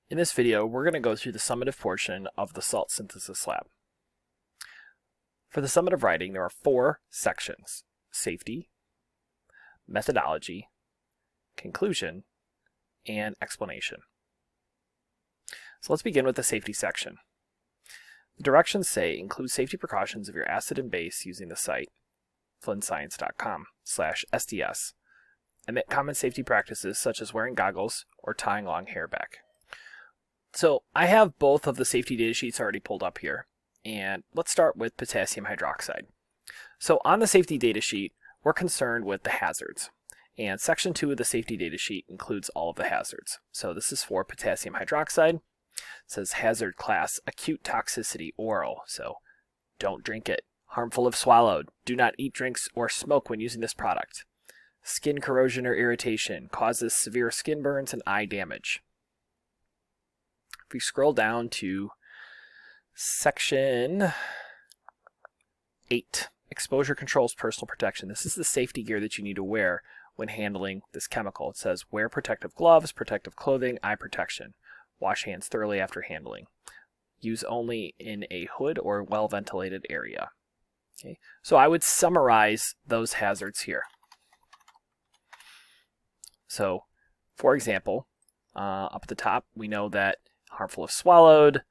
In this video, we're going to go through the summative portion of the salt synthesis lab. For the summative writing, there are 4 sections: safety, methodology, conclusion, and explanation. So let's begin with the safety section. The directions say include safety precautions of your acid and base using the site flintscience.com/SDS. Omit common safety practices such as wearing goggles or tying long hair back. So I have both of the safety data sheets already pulled up here, and let's start with potassium hydroxide. So on the safety data sheet, we're concerned with the hazards, and section 2 of the safety data sheet includes all of the hazards. So this is for potassium hydroxide. It says hazard class, acute toxicity, oral, so don't drink it. Harmful if swallowed. Do not eat, drinks, or smoke when using this product. Skin corrosion or irritation, causes severe skin burns and eye damage. If we scroll down to section 8, exposure controls, personal protection. This is the safety gear that you need to wear when handling this chemical. It says wear protective gloves, protective clothing, eye protection. Wash hands thoroughly after handling. Use only in a hood or well-ventilated area. Okay, so I would summarize those hazards here. So, for example, up at the top, we know that harmful if swallowed,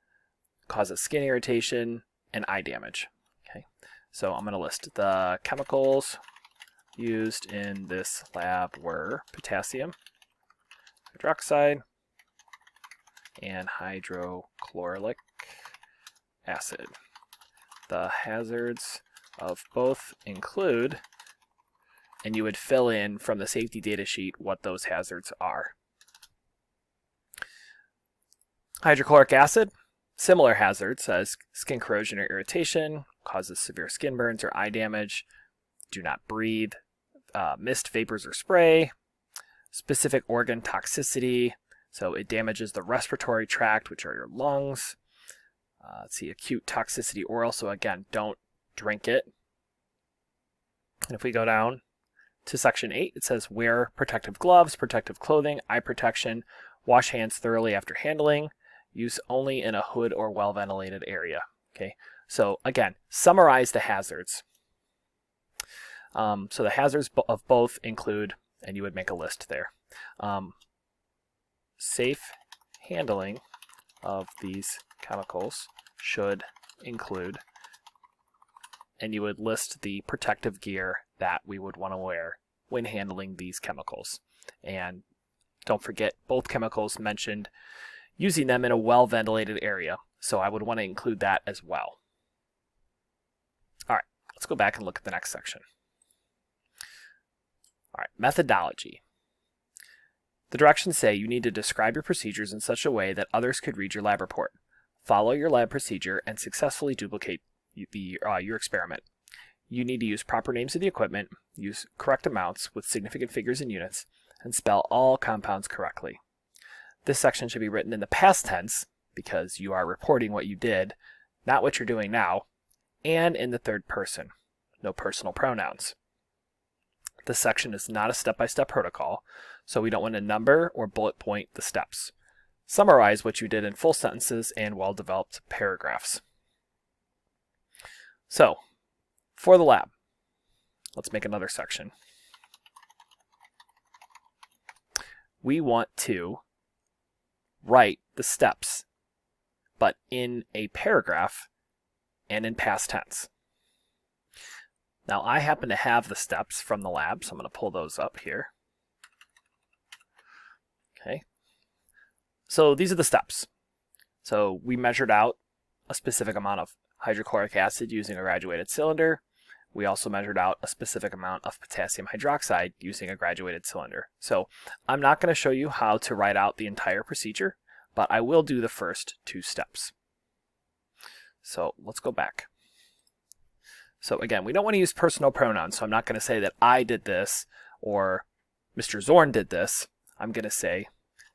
causes skin irritation, and eye damage. Okay, so I'm going to list the chemicals used in this lab were potassium hydroxide and hydrochloric acid. The hazards of both include, and you would fill in from the safety data sheet what those hazards are. Hydrochloric acid, similar hazards as skin corrosion or irritation, causes severe skin burns or eye damage, do not breathe, mist, vapors, or spray, specific organ toxicity, so it damages the respiratory tract, which are your lungs. Let's see, acute toxicity oral, so again, don't drink it. And if we go down to section 8, it says wear protective gloves, protective clothing, eye protection, wash hands thoroughly after handling, use only in a hood or well-ventilated area. Okay, so again, summarize the hazards. So the hazards of both include, and you would make a list there, safe handling of these chemicals should include, and you would list the protective gear that we would want to wear when handling these chemicals. And don't forget, both chemicals mentioned using them in a well-ventilated area, so I would want to include that as well. All right, let's go back and look at the next section. All right, methodology. The directions say you need to describe your procedures in such a way that others could read your lab report. Follow your lab procedure and successfully duplicate your experiment. You need to use proper names of the equipment, use correct amounts with significant figures and units, and spell all compounds correctly. This section should be written in the past tense because you are reporting what you did, not what you're doing now, and in the third person. No personal pronouns. This section is not a step-by-step protocol, so we don't want to number or bullet point the steps. Summarize what you did in full sentences and well-developed paragraphs. So, for the lab, let's make another section. We want to write the steps, but in a paragraph and in past tense. Now, I happen to have the steps from the lab, so I'm going to pull those up here. Okay. So these are the steps. So we measured out a specific amount of hydrochloric acid using a graduated cylinder. We also measured out a specific amount of potassium hydroxide using a graduated cylinder. So I'm not going to show you how to write out the entire procedure, but I will do the first 2 steps. So let's go back. So again, we don't want to use personal pronouns, so I'm not going to say that I did this or Mr. Zorn did this. I'm going to say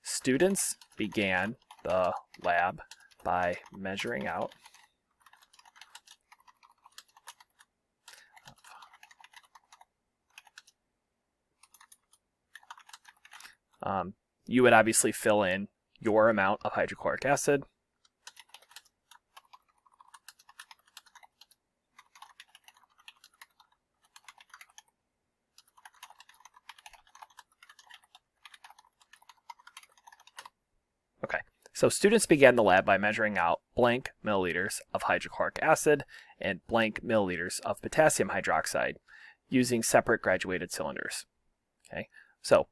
students began the lab by measuring out you would obviously fill in your amount of hydrochloric acid Okay, so students began the lab by measuring out blank milliliters of hydrochloric acid and blank milliliters of potassium hydroxide using separate graduated cylinders. Okay, so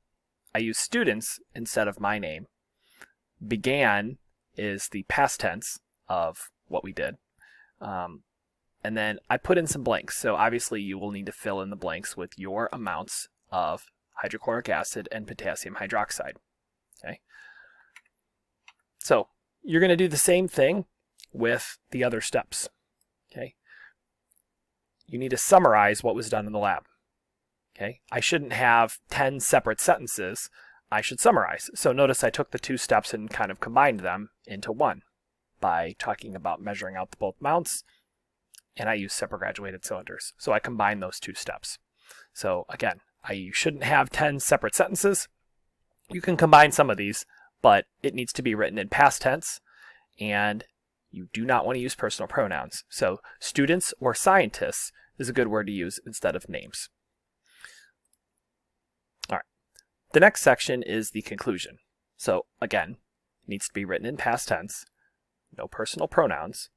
I use students instead of my name. Began is the past tense of what we did. And then I put in some blanks. So obviously you will need to fill in the blanks with your amounts of hydrochloric acid and potassium hydroxide. Okay. So you're going to do the same thing with the other steps. Okay. You need to summarize what was done in the lab. Okay. I shouldn't have 10 separate sentences. I should summarize. So notice I took the two steps and kind of combined them into one by talking about measuring out the both amounts, and I use separate graduated cylinders. So I combine those two steps. So again, you shouldn't have 10 separate sentences. You can combine some of these, but it needs to be written in past tense, and you do not want to use personal pronouns. So students or scientists is a good word to use instead of names. All right. The next section is the conclusion. So again, it needs to be written in past tense, no personal pronouns,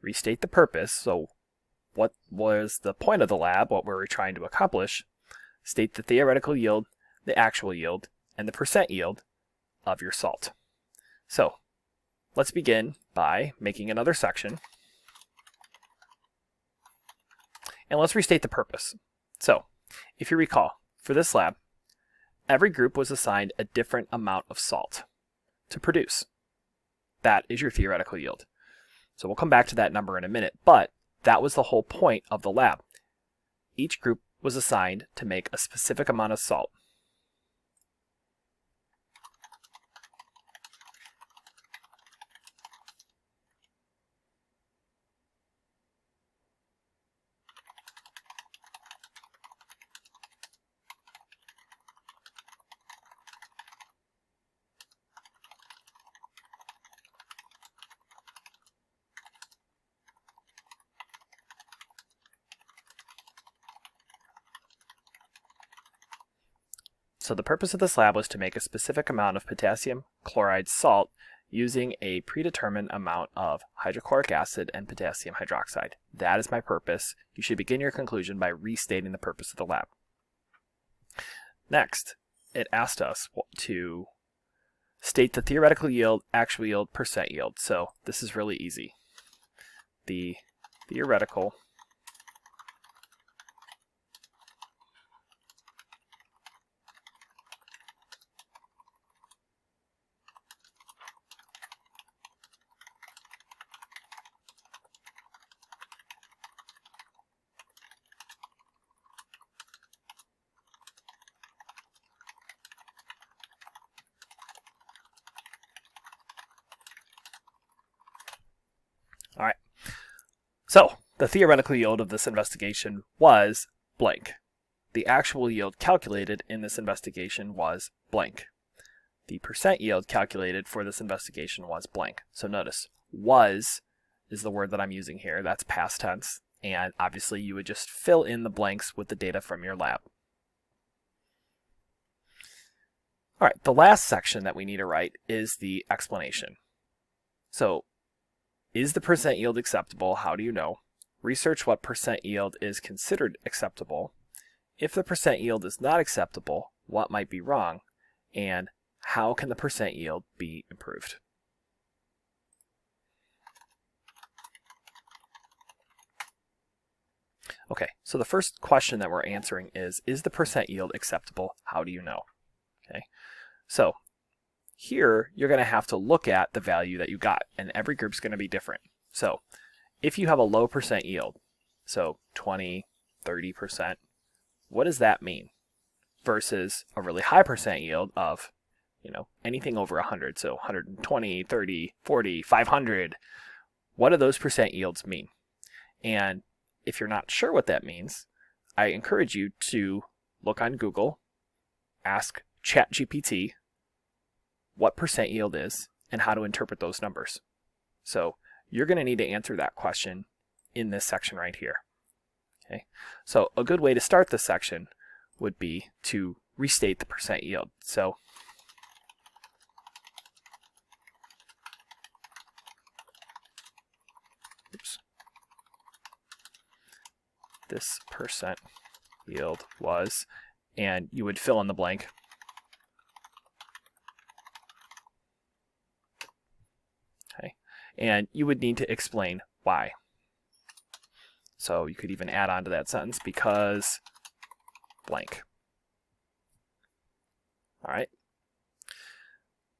restate the purpose. So what was the point of the lab? What were we trying to accomplish? State the theoretical yield, the actual yield, and the percent yield of your salt. So let's begin by making another section. And let's restate the purpose. So if you recall, for this lab, every group was assigned a different amount of salt to produce. That is your theoretical yield. So we'll come back to that number in a minute, but that was the whole point of the lab. Each group was assigned to make a specific amount of salt. So the purpose of this lab was to make a specific amount of potassium chloride salt using a predetermined amount of hydrochloric acid and potassium hydroxide. That is my purpose. You should begin your conclusion by restating the purpose of the lab. Next, it asked us to state the theoretical yield, actual yield, percent yield. So this is really easy. The theoretical All right. So the theoretical yield of this investigation was blank. The actual yield calculated in this investigation was blank. The percent yield calculated for this investigation was blank. So notice, was is the word that I'm using here. That's past tense. And obviously you would just fill in the blanks with the data from your lab. All right, the last section that we need to write is the explanation. So, is the percent yield acceptable? How do you know? Research what percent yield is considered acceptable. If the percent yield is not acceptable, what might be wrong? And how can the percent yield be improved? Okay, so the first question that we're answering is the percent yield acceptable? How do you know? Okay, so here you're going to have to look at the value that you got, and every group's going to be different. So if you have a low percent yield, so 20, 30%, what does that mean? Versus a really high percent yield of, anything over 100, so 120, 30, 40, 500. What do those percent yields mean? And if you're not sure what that means, I encourage you to look on Google, ask ChatGPT what percent yield is, and how to interpret those numbers. So you're going to need to answer that question in this section right here. Okay, so a good way to start this section would be to restate the percent yield. So this percent yield was, and you would fill in the blank. Okay, and you would need to explain why. So you could even add on to that sentence, because blank. All right.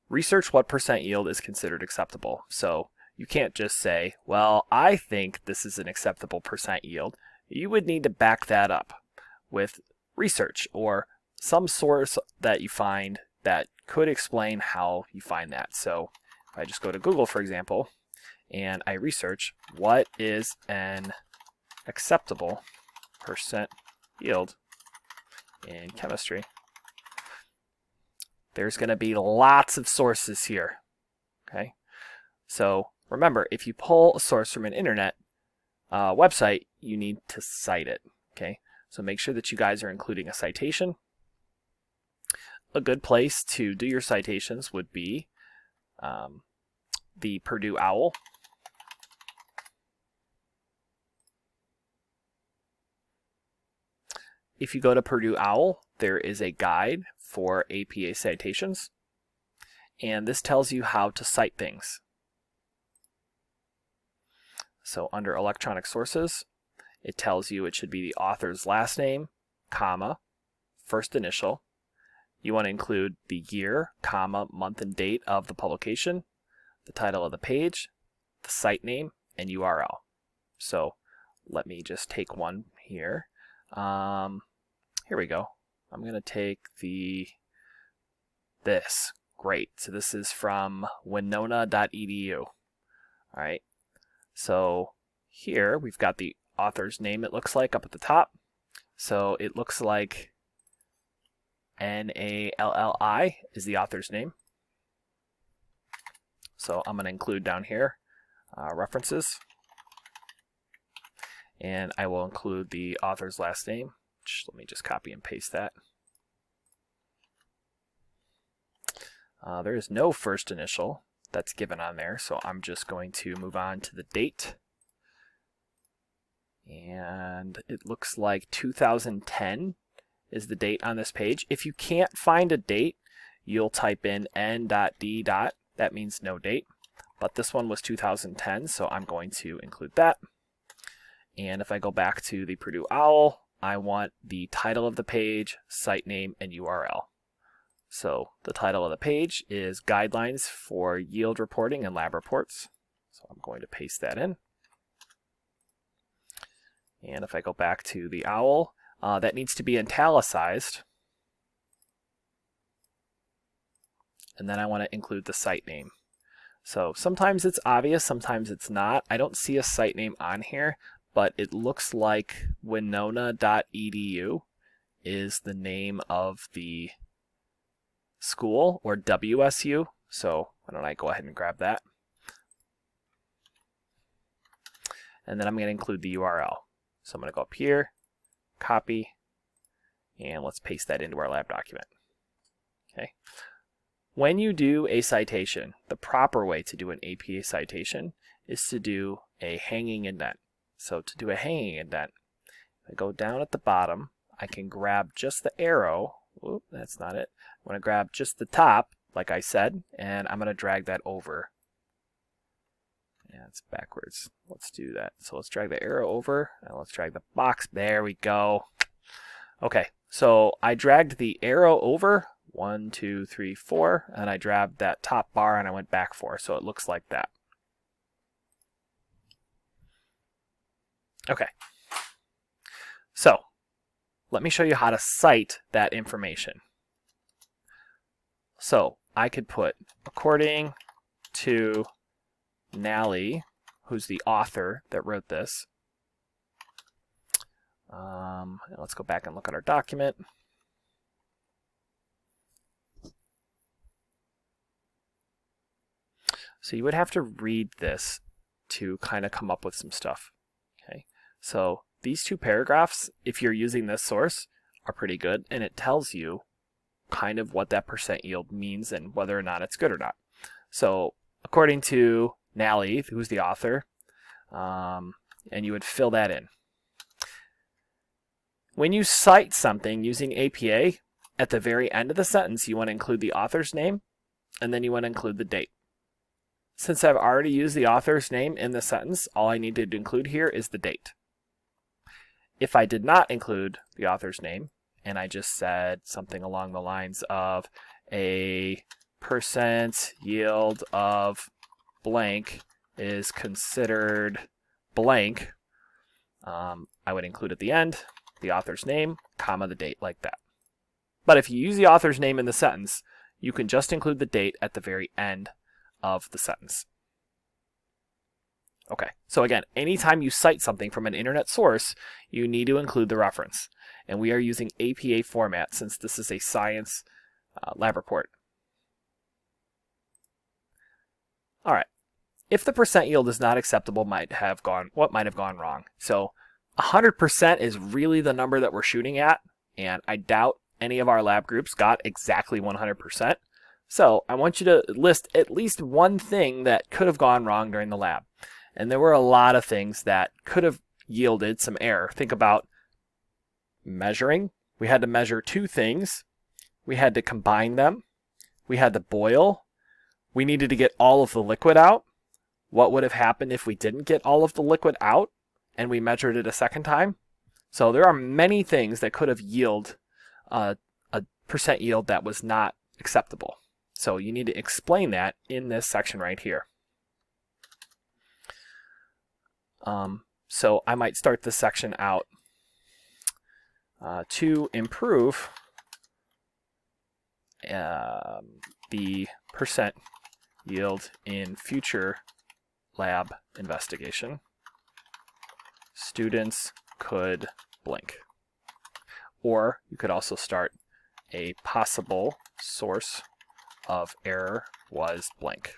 Research what percent yield is considered acceptable. So you can't just say, well, I think this is an acceptable percent yield. You would need to back that up with research or some source that you find that could explain how you find that. So if I just go to Google, for example, and I research what is an acceptable percent yield in chemistry, there's going to be lots of sources here. Okay, so remember, if you pull a source from an internet website, you need to cite it. Okay, so make sure that you guys are including a citation. A good place to do your citations would be the Purdue OWL. If you go to Purdue OWL, there is a guide for APA citations, and this tells you how to cite things. So under electronic sources, it tells you it should be the author's last name, comma, first initial. You want to include the year, comma, month and date of the publication, the title of the page, the site name, and URL. So let me just take one here. Here we go. I'm going to take this. Great. So this is from winona.edu. All right. So here we've got the author's name, it looks like, up at the top. So it looks like Nalli is the author's name. So I'm going to include down here references. And I will include the author's last name. Let me just copy and paste that. There is no first initial that's given on there, so I'm just going to move on to the date. And it looks like 2010 is the date on this page. If you can't find a date, you'll type in n.d. That means no date. But this one was 2010, so I'm going to include that. And if I go back to the Purdue OWL, I want the title of the page, site name, and URL. So the title of the page is Guidelines for Yield Reporting and Lab Reports. So I'm going to paste that in. And if I go back to the OWL, that needs to be italicized. And then I want to include the site name. So sometimes it's obvious, sometimes it's not. I don't see a site name on here, but it looks like winona.edu is the name of the school, or WSU. So why don't I go ahead and grab that. And then I'm going to include the URL. So I'm going to go up here, copy, and let's paste that into our lab document. Okay. When you do a citation, the proper way to do an APA citation is to do a hanging indent. So to do a hanging indent, I go down at the bottom, I can grab just the arrow. Whoop, that's not it. I'm going to grab just the top, like I said, and I'm going to drag that over. Yeah, it's backwards. Let's do that. So let's drag the arrow over, and let's drag the box. There we go. Okay, so I dragged the arrow over, 1, 2, 3, 4, and I grabbed that top bar and I went back 4, so it looks like that. Okay, so let me show you how to cite that information. So I could put, according to Nalli, who's the author that wrote this. Let's go back and look at our document. So you would have to read this to kind of come up with some stuff. Okay, so these two paragraphs, if you're using this source, are pretty good, and it tells you kind of what that percent yield means and whether or not it's good or not. So according to Nally, who's the author, and you would fill that in. When you cite something using APA, at the very end of the sentence, you want to include the author's name, and then you want to include the date. Since I've already used the author's name in the sentence, all I need to include here is the date. If I did not include the author's name, and I just said something along the lines of a percent yield of blank is considered blank, I would include at the end the author's name, comma, the date, like that. But if you use the author's name in the sentence, you can just include the date at the very end of the sentence. Okay, so again, anytime you cite something from an internet source, you need to include the reference. And we are using APA format since this is a science lab report. All right, if the percent yield is not acceptable, what might have gone wrong? So 100% is really the number that we're shooting at, and I doubt any of our lab groups got exactly 100%. So I want you to list at least one thing that could have gone wrong during the lab. And there were a lot of things that could have yielded some error. Think about measuring. We had to measure two things. We had to combine them. We had to boil. We needed to get all of the liquid out. What would have happened if we didn't get all of the liquid out and we measured it a second time? So there are many things that could have yielded a percent yield that was not acceptable. So you need to explain that in this section right here. So I might start this section out to improve the percent yield in future lab investigation, students could blank. Or you could also start a possible source of error was blank.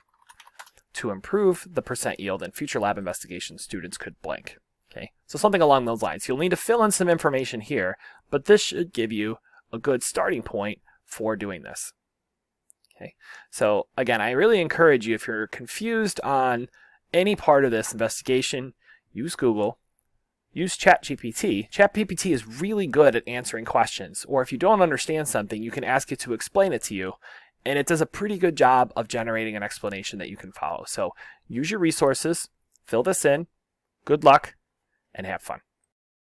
To improve the percent yield in future lab investigations, students could blank. Okay, so something along those lines. You'll need to fill in some information here, but this should give you a good starting point for doing this. Okay, so again, I really encourage you, if you're confused on any part of this investigation, use Google, use ChatGPT. ChatGPT is really good at answering questions, or if you don't understand something, you can ask it to explain it to you, and it does a pretty good job of generating an explanation that you can follow. So use your resources, fill this in, good luck, and have fun.